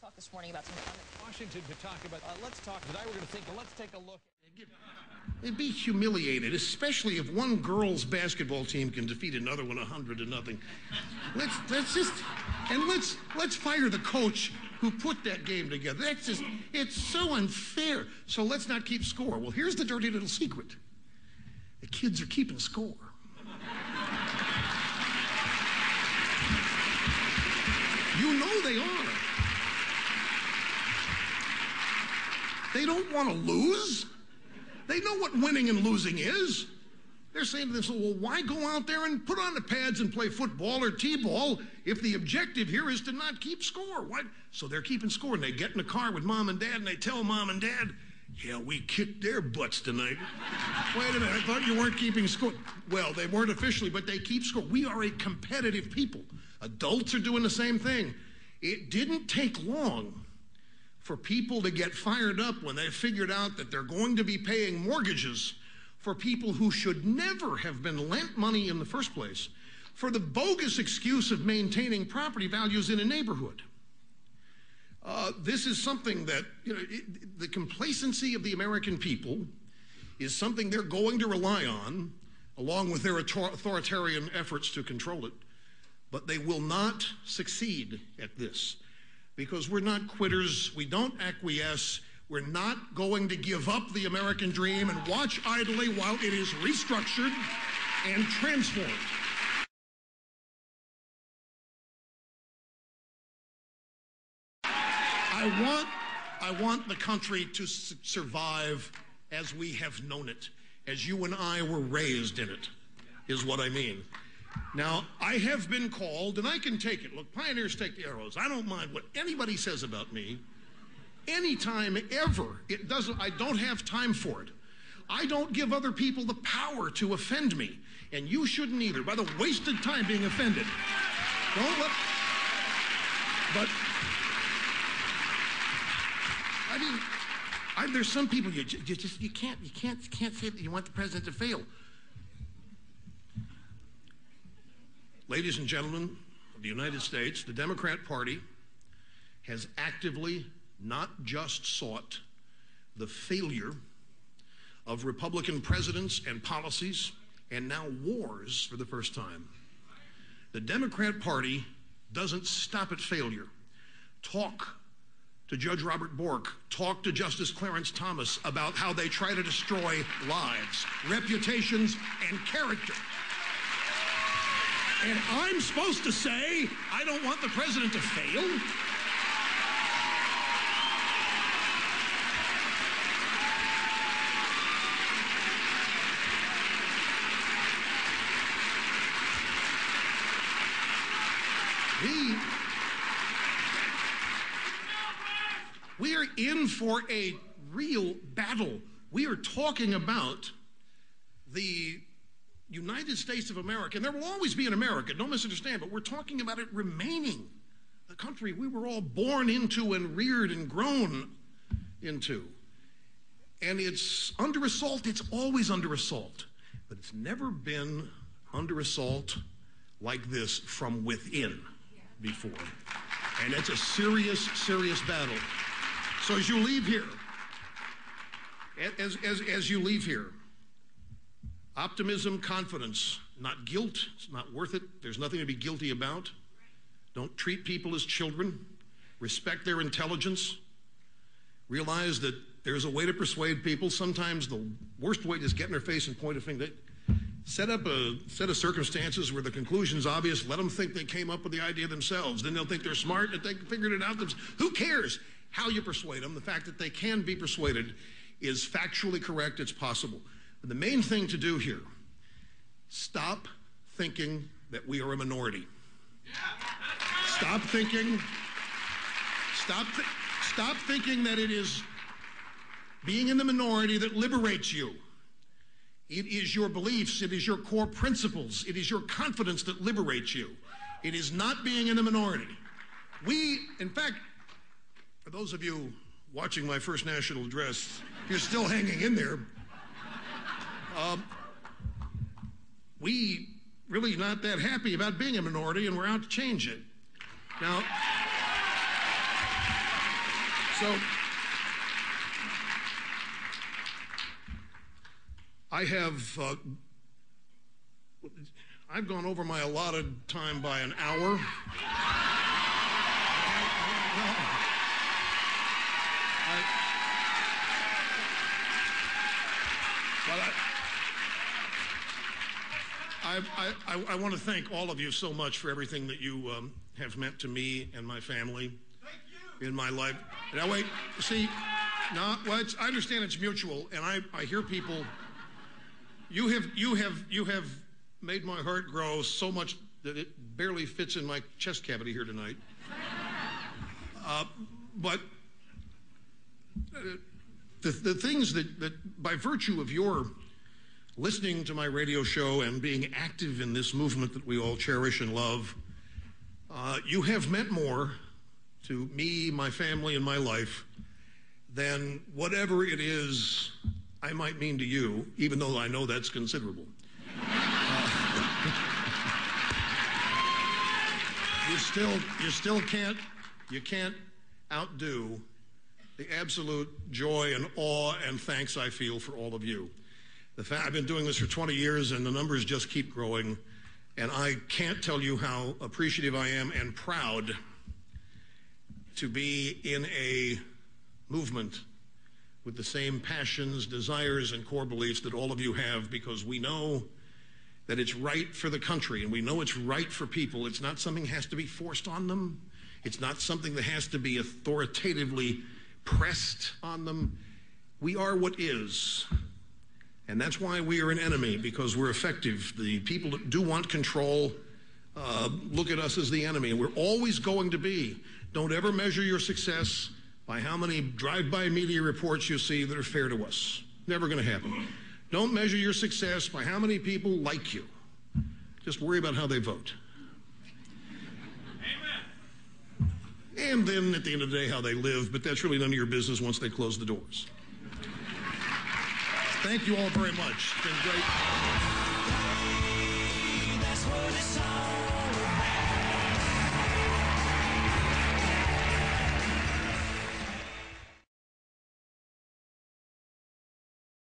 talk this morning about something. Washington to talk about. Tonight we're going to let's take a look. They'd be humiliated, especially if one girls' basketball team can defeat another one 100-0. Let's fire the coach who put that game together. It's so unfair. So let's not keep score. Well, here's the dirty little secret. The kids are keeping score. You know they are. They don't want to lose. They know what winning and losing is. They're saying to themselves, well, why go out there and put on the pads and play football or t-ball if the objective here is to not keep score? Why? So they're keeping score, and they get in the car with mom and dad, and they tell mom and dad, yeah, we kicked their butts tonight. Wait a minute, I thought you weren't keeping score. Well, they weren't officially, but they keep score. We are a competitive people. Adults are doing the same thing. It didn't take long for people to get fired up when they figured out that they're going to be paying mortgages for people who should never have been lent money in the first place for the bogus excuse of maintaining property values in a neighborhood. This is something that, the complacency of the American people is something they're going to rely on, along with their authoritarian efforts to control it. But they will not succeed at this because we're not quitters. We don't acquiesce. We're not going to give up the American dream and watch idly while it is restructured and transformed. I want the country to survive as we have known it, as you and I were raised in it, is what I mean. Now, I have been called, and I can take it. Look, pioneers take the arrows. I don't mind what anybody says about me. Anytime, ever. I don't have time for it. I don't give other people the power to offend me, and you shouldn't either, by the wasted time being offended. Don't let... But... I mean, there's some people you can't say that you want the president to fail. Ladies and gentlemen of the United States, the Democrat Party has actively not just sought the failure of Republican presidents and policies and now wars for the first time. The Democrat Party doesn't stop at failure. Talk to Judge Robert Bork, talk to Justice Clarence Thomas about how they try to destroy lives, reputations, and character. And I'm supposed to say I don't want the president to fail? We are in for a real battle. We are talking about the United States of America, and there will always be an America, don't misunderstand, but we're talking about it remaining the country we were all born into and reared and grown into. And it's under assault. It's always under assault, but it's never been under assault like this from within before. And it's a serious, serious battle. So as you leave here, as you leave here, optimism, confidence, not guilt. It's not worth it. There's nothing to be guilty about. Don't treat people as children. Respect their intelligence. Realize that there's a way to persuade people. Sometimes the worst way is get in their face and point a finger. Set up a set of circumstances where the conclusion's obvious. Let them think they came up with the idea themselves. Then they'll think they're smart and they figured it out themselves. Who cares how you persuade them? The fact that they can be persuaded is factually correct. It's possible. But the main thing to do here, stop thinking that we are a minority. Stop thinking that it is being in the minority that liberates you. It is your beliefs, it is your core principles, it is your confidence that liberates you. It is not being in the minority. In fact, for those of you watching my first national address, you're still hanging in there. We really not that happy about being a minority, and we're out to change it. Now, So I've gone over my allotted time by an hour. I want to thank all of you so much for everything that you have meant to me and my family in my life. Now wait, see, no, well, I understand it's mutual, and I hear people. You have made my heart grow so much that it barely fits in my chest cavity here tonight. But the things that by virtue of your listening to my radio show and being active in this movement that we all cherish and love, you have meant more to me, my family, and my life than whatever it is I might mean to you, even though I know that's considerable. You can't outdo the absolute joy and awe and thanks I feel for all of you. I've been doing this for 20 years, and the numbers just keep growing, and I can't tell you how appreciative I am and proud to be in a movement with the same passions, desires, and core beliefs that all of you have, because we know that it's right for the country, and we know it's right for people. It's not something that has to be forced on them. It's not something that has to be authoritatively pressed on them. We are what is. And that's why we are an enemy, because we're effective. The people that do want control look at us as the enemy, and we're always going to be. Don't ever measure your success by how many drive-by media reports you see that are fair to us. Never going to happen. Don't measure your success by how many people like you. Just worry about how they vote. Amen. And then at the end of the day, how they live, but that's really none of your business once they close the doors. Thank you all very much. It's been great.